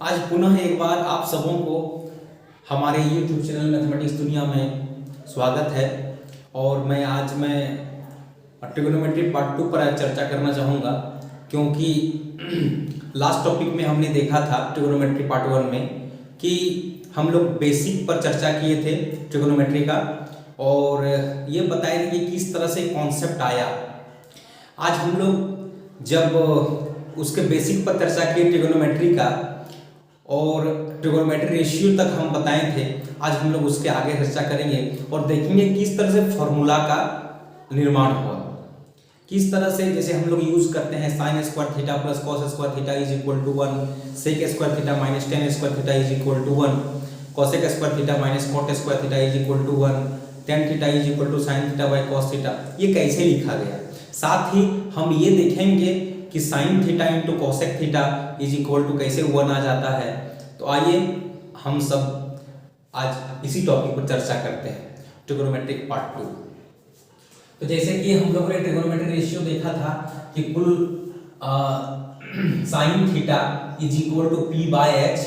आज पुनः एक बार आप सबों को हमारे YouTube चैनल मैथमेटिक्स दुनिया में स्वागत है। और मैं ट्रिगोनोमेट्री पार्ट 2 पर आज चर्चा करना चाहूँगा, क्योंकि लास्ट टॉपिक में हमने देखा था ट्रिगोनोमेट्री पार्ट 1 में कि हम लोग बेसिक पर चर्चा किए थे ट्रिगोनोमेट्री का, और ये बताया कि किस तरह से कॉन्सेप्ट आया। आज हम लोग जब उसके बेसिक पर चर्चा किए ट्रिगोनोमेट्री का और ट्रिगोनोमेट्री रेशियो तक हम बताए थे, आज हम लोग उसके आगे चर्चा करेंगे और देखेंगे किस तरह से फॉर्मूला का निर्माण हुआ, किस तरह से जैसे हम लोग यूज करते हैं sine square theta plus cos square theta is equal to 1, sec square theta minus tan square theta is equal to 1, cosec square theta minus cot square theta is equal to 1, tan theta is equal to sine theta by cos theta, ये कैसे लिखा गया। साथ ही हम ये देखेंगे कि sine theta into cosec theta is equal to कैसे 1 आ जाता है। तो आइए हम सब आज इसी टॉपिक पर चर्चा करते हैं, ट्रिगोनोमेट्रिक पार्ट 2। तो जैसे कि हम लोगों ने ट्रिगोनोमेट्री रेशियो देखा था कि कुल sine theta is equal to P by H,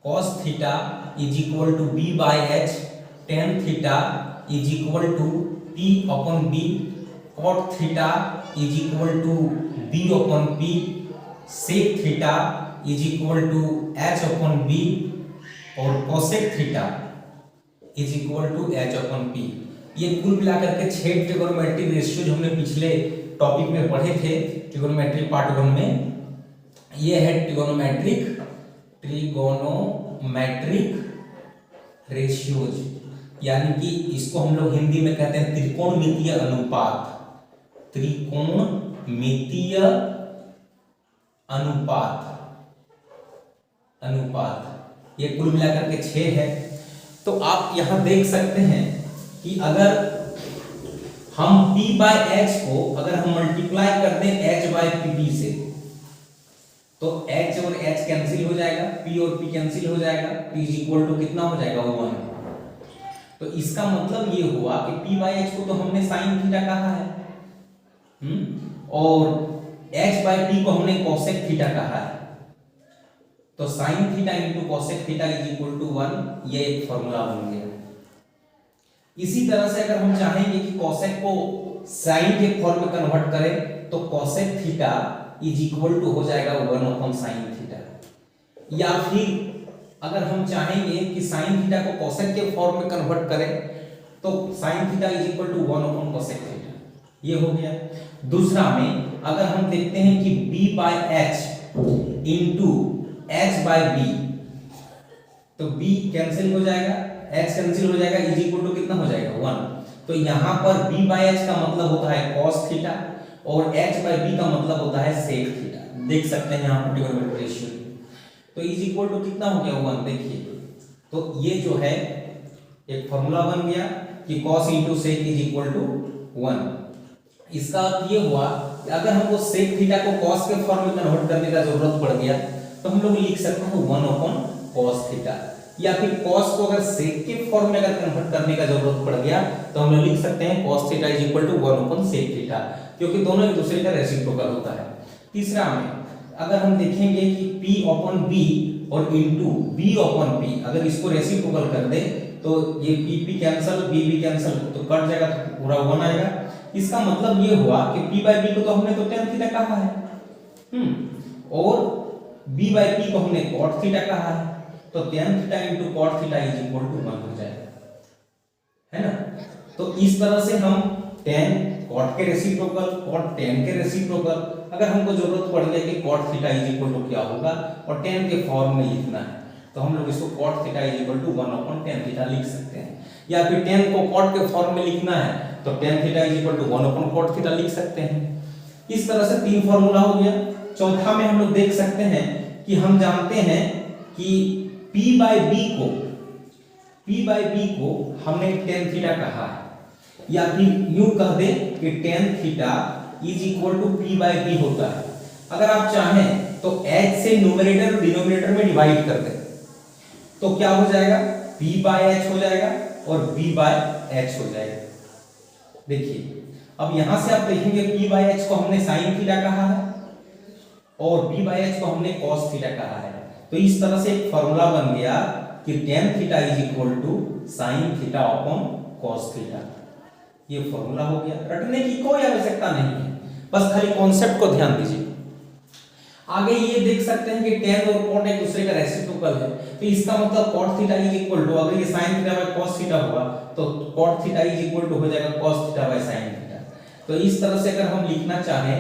cos theta is equal to B by H, tan theta is equal to P upon B, cot theta is equal to B upon P, sec theta is equal to H upon B, और cosec theta is equal to H upon P. ये कुल मिलाकर के 6 trigonometric ratio जो हमने पिछले topic में पढ़े थे ट्रिगोनोमेट्री पार्ट 1 में, ये है ट्रिगोनोमेट्रिक रेशियोज, यानी कि इसको हम लोग हिंदी में कहते हैं त्रिकोणमितीय अनुपात। त्रिकोणमितीय अनुपात ये कुल मिलाकर के 6 है। तो आप यहां देख सकते हैं कि अगर हम p बाय h को अगर हम मल्टीप्लाई कर दें h बाय p से, तो h और h कैंसिल हो जाएगा, p और p कैंसिल हो जाएगा, p इज इक्वल टू कितना हो जाएगा 1। तो इसका मतलब ये हुआ कि p बाय h को तो हमने साइन थीटा कहा है, और h बाय p को हमने कोसेक थीटा कहा है। तो sine theta into cosec theta is equal to 1, ये एक फॉर्मूला बन गया। इसी तरह से अगर हम चाहेंगे कि कोसेक को साइन के फॉर्म में कन्वर्ट करें, तो cosec theta is equal to हो जाएगा 1 अपॉन साइन थीटा। या फिर अगर हम चाहेंगे कि साइन थीटा को कोसेक के फॉर्म में कन्वर्ट करें, तो sine theta is equal to 1 upon cosec theta, ये हो गया। दूसरा में अगर हम देखते हैं कि b by h into h by b, तो b कैंसिल हो जाएगा, h कैंसिल हो जाएगा, इज इक्वल टू कितना हो जाएगा 1। तो यहां पर b बाय h का मतलब होता है cos थीटा और h बाय b का मतलब होता है sec थीटा। देख सकते हैं यहां पर ट्रिगोनोमेट्रिक रेशियो, तो इज इक्वल टू कितना हो गया 1। देखिए, तो ये जो है एक फॉर्मूला बन गया कि cos into sec is equal to 1। इसका अर्थ ये हुआ कि अगर हमको sec थीटा को cos के फॉर्म में कन्वर्ट करने का जरूरत पड़ गया, तो हम लोग लिख सकते हैं 1 अपॉन cos थीटा, या फिर cos को अगर sec के फॉर्म में अगर कन्वर्ट करने का जरूरत पड़ गया, तो हम लोग लिख सकते हैं cos theta is equal to 1 upon sec theta, क्योंकि दोनों एक दूसरे का रेसिप्रोकल होता है। तीसरा में अगर हम देखेंगे कि p अपॉन b और इनटू b अपॉन p, अगर इसको रेसिप्रोकल कर दे तो ये p कैंसिल, b कैंसिल, तो कट जाएगा, तो पूरा 1 आएगा। इसका मतलब ये हुआ कि p बाय b को तो हमने तो tan थीटा कहा है, और b बाय p को हमने cot थीटा कहा है, तो tan theta into cot theta is equal to 1 हो जाएगा, है ना। तो इस तरह से हम tan cot के रेसिप्रोकल, cot tan के रेसिप्रोकल, अगर हमको जरूरत पड़ गई कि cot theta is equal to क्या होगा और tan के फॉर्म में लिखना है, तो हम लोग इसको cot theta is equal to 1 upon tan theta लिख सकते हैं। या फिर tan को cot के फॉर्म में लिखना है, तो tan theta is equal to 1 upon cot theta लिख सकते हैं। इस तरह से 3 फार्मूला हो गया। चौथा में हम लोग देख सकते हैं कि हम जानते हैं कि p बाय b को हमने tan थीटा कहा है, या फिर यूं कह दे कि tan theta is equal to p by b होता है। अगर आप चाहें तो h से न्यूमरेटर और डिनोमिनेटर में डिवाइड कर दें, तो क्या हो जाएगा, p बाय h हो जाएगा और b बाय h हो जाएगा। देखिए, अब यहां से आप देखेंगे p बाय h को हमने साइन थीटा कहा है और b बाय h को हमने cos थीटा कहा है। तो इस तरह से एक फॉर्मूला बन गया कि tan theta is equal to sin theta upon cos theta. ये फॉर्मूला हो गया, रटने की कोई आवश्यकता नहीं है, बस खाली कॉन्सेप्ट को ध्यान दीजिए। आगे ये देख सकते हैं कि tan और cot एक दूसरे का रेसिप्रोकल है, तो इसका मतलब cot theta is equal to, अगर ये sin theta by cos theta हुआ तो cot theta is equal to हो जाएगा cos theta by sin theta. तो इस तरह से अगर हम लिखना चाहें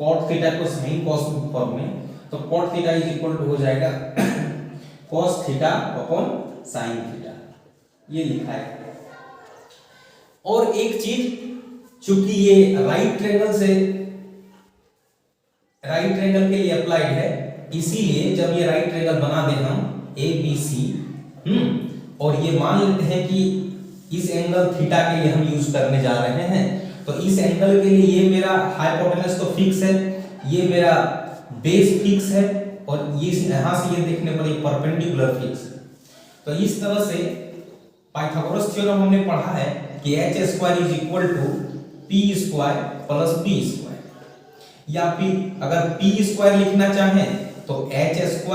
cot थीटा को sin cos फॉर्म में, तो cot theta is equal to हो जाएगा cos theta upon sin theta, ये लिखा है। और एक चीज, चूंकि ये राइट ट्रायंगल के लिए अप्लाइड है, इसीलिए जब ये राइट ट्रायंगल बना दें हम ABC, और ये मान लेते हैं कि इस एंगल थीटा के लिए हम यूज करने जा रहे हैं, तो इस एंगल के लिए ये मेरा हाइपोटेनस तो फिक्स है, ये मेरा बेस फिक्स है, और ये यहां से ये देखने पर ये परपेंडिकुलर फिक्स है। तो इस तरह से पाइथागोरस थ्योरम हमने पढ़ा है कि h² is equal to p² plus b², या फिर अगर p² लिखना चाहें तो h²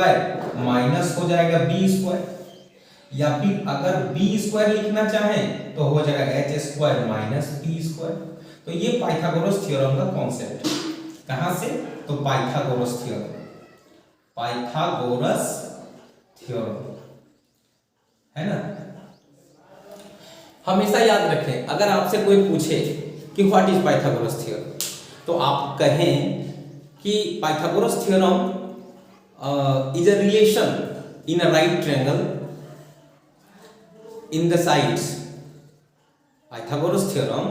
माइनस हो जाएगा b², या फिर अगर b² लिखना चाहें तो हो जाएगा h² माइनस p²। तो ये पाइथागोरस थ्योरम का कॉन्सेप्ट है। कहां से? तो पाइथागोरस थ्योरम, पाइथागोरस थ्योरम है ना। हमेशा याद रखें, अगर आपसे कोई पूछे कि व्हाट इज पाइथागोरस थ्योरम, तो आप कहें कि Pythagoras theorem is a relation in a right triangle in the sides. Pythagoras theorem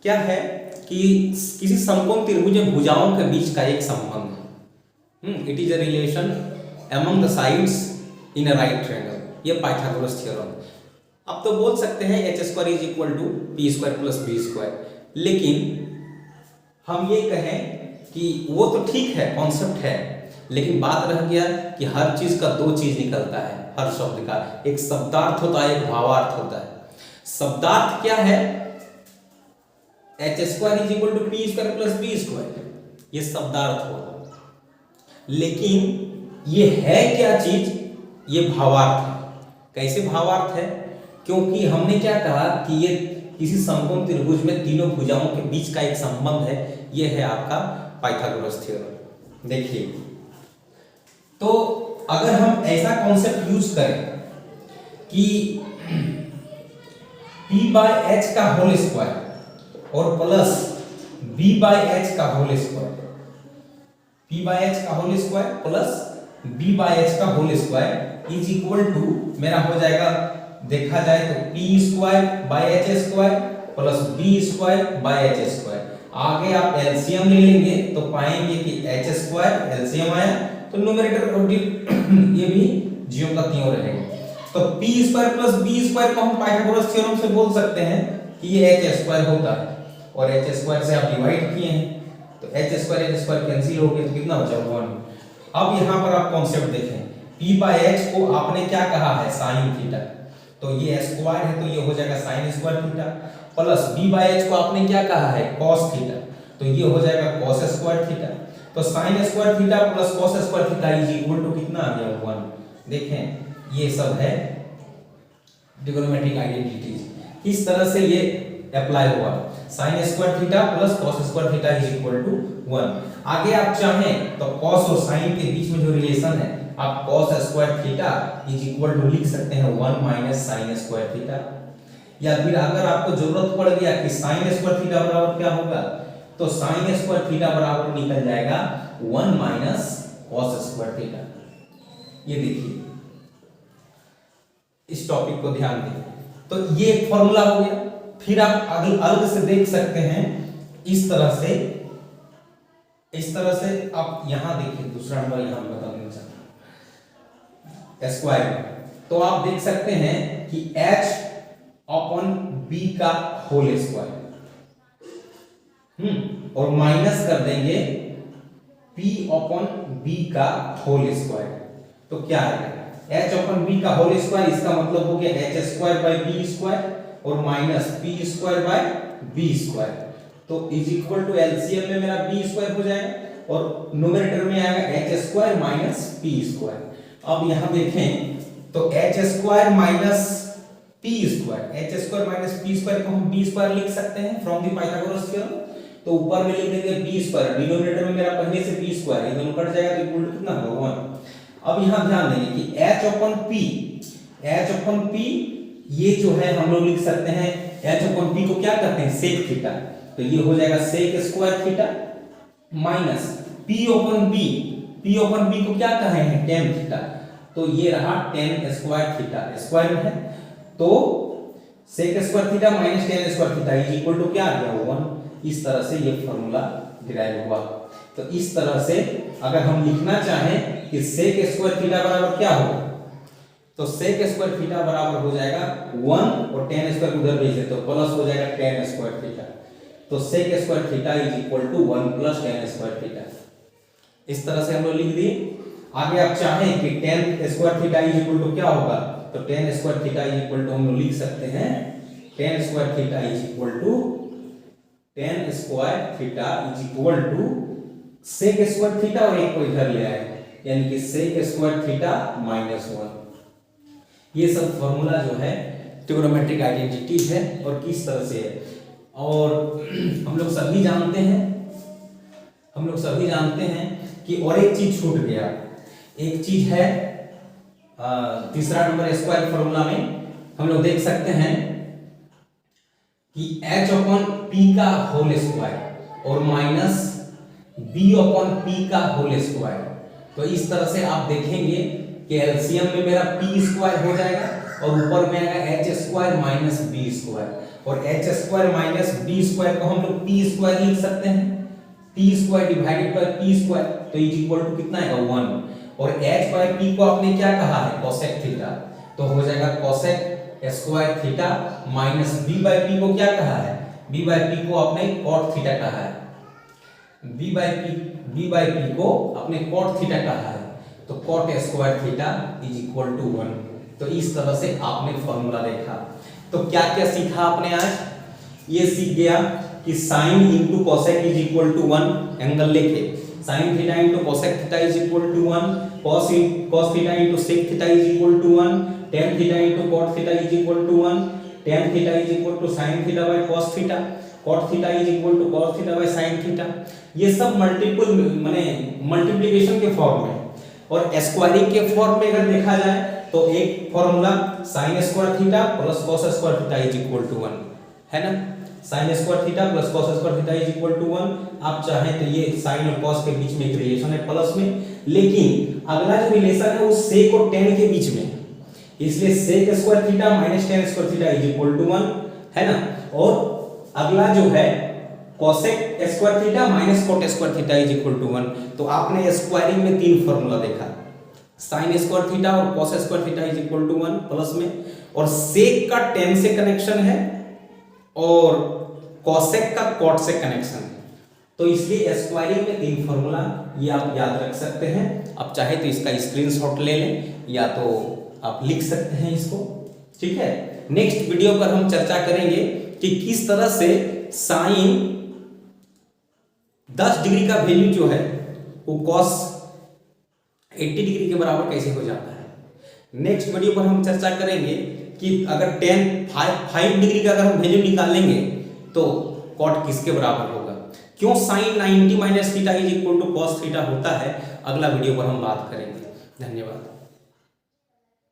क्या है कि किसी समकोण त्रिभुज में भुजाओं के बीच का एक संबंध है। It is a relation among the sides in a right triangle, ये पाइथागोरस थ्योरम। अब तो बोल सकते हैं h² is equal to p² plus b², लेकिन हम ये कहें कि वो तो ठीक है, कॉन्सेप्ट है, लेकिन बात रह गया कि हर चीज का दो चीज निकलता है, हर शब्द का एक शब्दार्थ होता है, एक भावार्थ होता है। शब्दार्थ क्या है? h² is equal to p² plus b², ये शब्दार्थ होगा, लेकिन ये है क्या चीज? ये भावार्थ है। कैसे भावार्थ है? क्योंकि हमने क्या कहा कि ये किसी समकोण त्रिभुज में तीनों भुजाओं के बीच का एक संबंध है, ये है आपका पाइथागोरस थ्योरम। देखिए, तो अगर हम ऐसा कॉन्सेप्ट यूज करें कि p/h का होल स्क्वायर और प्लस b/h का होल स्क्वायर, p/h का होल स्क्वायर प्लस b/h का whole square is equal to मेरा हो जाएगा, देखा जाए तो p²/h² प्लस b²/h²। आगे आप एलसीएम ले लेंगे तो पाएंगे कि h² एलसीएम आया तो न्यूमरेटर और ये भी ज्यों का त्यों रहेगा। तो p² प्लस b² को हम पाइथागोरस थ्योरम से बोल सकते हैं कि ये h² होता है, और h² से आप डिवाइड किए हैं तो h² कैंसिल हो गया, तो कितना बचा 1। अब यहां पर आप कॉन्सेप्ट देखें, p/h को आपने क्या कहा है? sin थीटा, तो ये स्क्वायर है तो ये हो जाएगा sin² थीटा, प्लस b/h को आपने क्या कहा है? cos थीटा, तो ये हो जाएगा cos² थीटा। तो sin² theta plus cos² theta is equal to कितना आ गया? 1। देखें, ये सब है ट्रिगोनोमेट्रिक आइडेंटिटीज। इस तरह से ये अप्लाई हुआ, sin² theta plus cos² theta is equal to 1। आगे आप चाहें तो cos और sin के बीच में जो रिलेशन है, आप cos² theta is equal to लिख सकते हैं 1 माइनस sin² थीटा, या फिर अगर आपको जरूरत पड़ गया कि sin² थीटा बराबर क्या होगा, तो sin² थीटा बराबर निकल जाएगा 1 माइनस cos² थीटा। ये देखिए, इस टॉपिक को ध्यान दें। तो ये एक फॉर्मूला हो गया। फिर आप अलग से देख सकते हैं, इस तरह से आप यहां देखिए, दूसरा नंबर यहां बता देना चाहता हूं, स्क्वायर। तो आप देख सकते हैं कि h अपॉन b का होल स्क्वायर, और माइनस कर देंगे p अपॉन b का होल स्क्वायर, तो क्या आएगा? h अपॉन b का होल स्क्वायर, इसका मतलब हो गया h²/b² और माइनस p²/b², तो इज इक्वल टू एलसीएम में मेरा b² हो जाएगा, और न्यूमरेटर में आएगा H square minus P square. अब यहां देखें तो H square minus P square, H square minus P square को हम बी स्क्वायर लिख सकते हैं फ्रॉम द पाइथागोरस थ्योरम। तो ऊपर में लिख देंगे बी स्क्वायर, डिनोमिनेटर में मेरा पहले से बी स्क्वायर, ये दोनों कट जाएगा तो इक्वल टू कितना होगा 1। अब यहां ध्यान देंगे कि एच अपॉन पी ये जो है हम लोग लिख सकते हैं एच अपॉन पी को क्या करते हैं सेक थीटा, तो ये हो जाएगा sec square theta minus P upon B को क्या कहे हैं टेन थीटा, तो ये रहा टेन स्क्वायर थीटा, स्क्वायर में है तो sec square theta minus tan square theta is equal to क्या आ गया 1। इस तरह से ये फॉर्मूला डिराइव हुआ। तो इस तरह से अगर हम लिखना चाहें कि सेक स्क्वायर थीटा बराबर क्या होगा, तो सेक स्क्वायर थीटा बराबर हो जाएगा 1 और टेन स्क्वायर उधर भेज दे तो प्लस हो जाएगा टेन स्क्वायर थीटा। तो sec square theta is equal to 1 plus tan square theta. इस तरह से हम लोग लिख दिए। आगे आप चाहें कि tan square theta is equal to क्या होगा, तो tan square theta is equal to हम लोग लिख सकते हैं tan square theta is equal to sec square theta और एक को इधर ले आए यानी कि सेक स्क्वायर थीटा माइनस 1। ये सब फॉर्मूला जो है ट्रिग्नोमेट्रिक आइडेंटिटी है और किस तरह से है। और हम लोग सभी जानते हैं कि और एक चीज छूट गया, एक चीज है तीसरा नंबर स्क्वायर फॉर्मूला में हम लोग देख सकते हैं कि h अपॉन p का होल स्क्वायर और माइनस b अपॉन p का होल स्क्वायर। तो इस तरह से आप देखेंगे कि एलसीएम में मेरा p स्क्वायर हो जाएगा और ऊपर में आएगा h square minus b square और h square minus b square को हम लोग p स्क्वायर लिख सकते हैं, p square divided by p square तो इज इक्वल टू कितना आएगा 1 और h बाय p को आपने क्या कहा है कोसेक थीटा, तो हो जाएगा cosec square theta minus b by p को क्या कहा है, b बाय p को आपने कॉट थीटा कहा है, b बाय p को आपने कॉट थीटा कहा है तो cot square theta is equal to 1। तो इस तरह से आपने फॉर्मूला देखा। तो क्या क्या सीखा आपने आज, ये सीख गया कि sine into cosec is equal to 1 angle लेके sine theta into cosec theta is equal to 1, cos theta into sec theta is equal to 1, tan theta into cot theta is equal to 1, tan theta is equal to sin theta by cos theta, cot theta is equal to cos theta by sin theta. ये सब multiplication के form में और squaring के form में अगर देखा जाए तो एक formula sin square theta plus cos square theta is equal to 1 है ना, sin square theta plus cos square theta is equal to 1। आप चाहें तो ये sin और cos के बीच में एक रिलेशन है प्लस में, लेकिन अगला जो रिलेशन है वो sec और tan के बीच में, इसलिए sec square theta minus tan square theta is equal to 1 है ना। और अगला जो है cosec square theta minus cot square theta is equal to 1। तो आपने स्क्वायरिंग में तीन फार्मूला देखा, sin स्क्वायर थीटा और cos square theta is equal to 1 plus में, और sec का tan से कनेक्शन है और cosec का cot से कनेक्शन है। तो इसलिए स्क्वायरिंग में तीन फार्मूला ये आप याद रख सकते हैं। आप चाहे तो इसका स्क्रीनशॉट ले लें या तो आप लिख सकते हैं इसको, ठीक है। नेक्स्ट वीडियो पर हम चर्चा करेंगे कि किस तरह से साइन 10 डिग्री का वैल्यू जो है वो cos 80 डिग्री के बराबर कैसे हो जाता है। नेक्स्ट वीडियो पर हम चर्चा करेंगे कि अगर tan 5 डिग्री का अगर हम वैल्यू निकालेंगे तो cot किसके बराबर होगा, क्यों sin 90 minus theta is equal to cos theta होता है। अगला वीडियो पर हम बात करेंगे। धन्यवाद।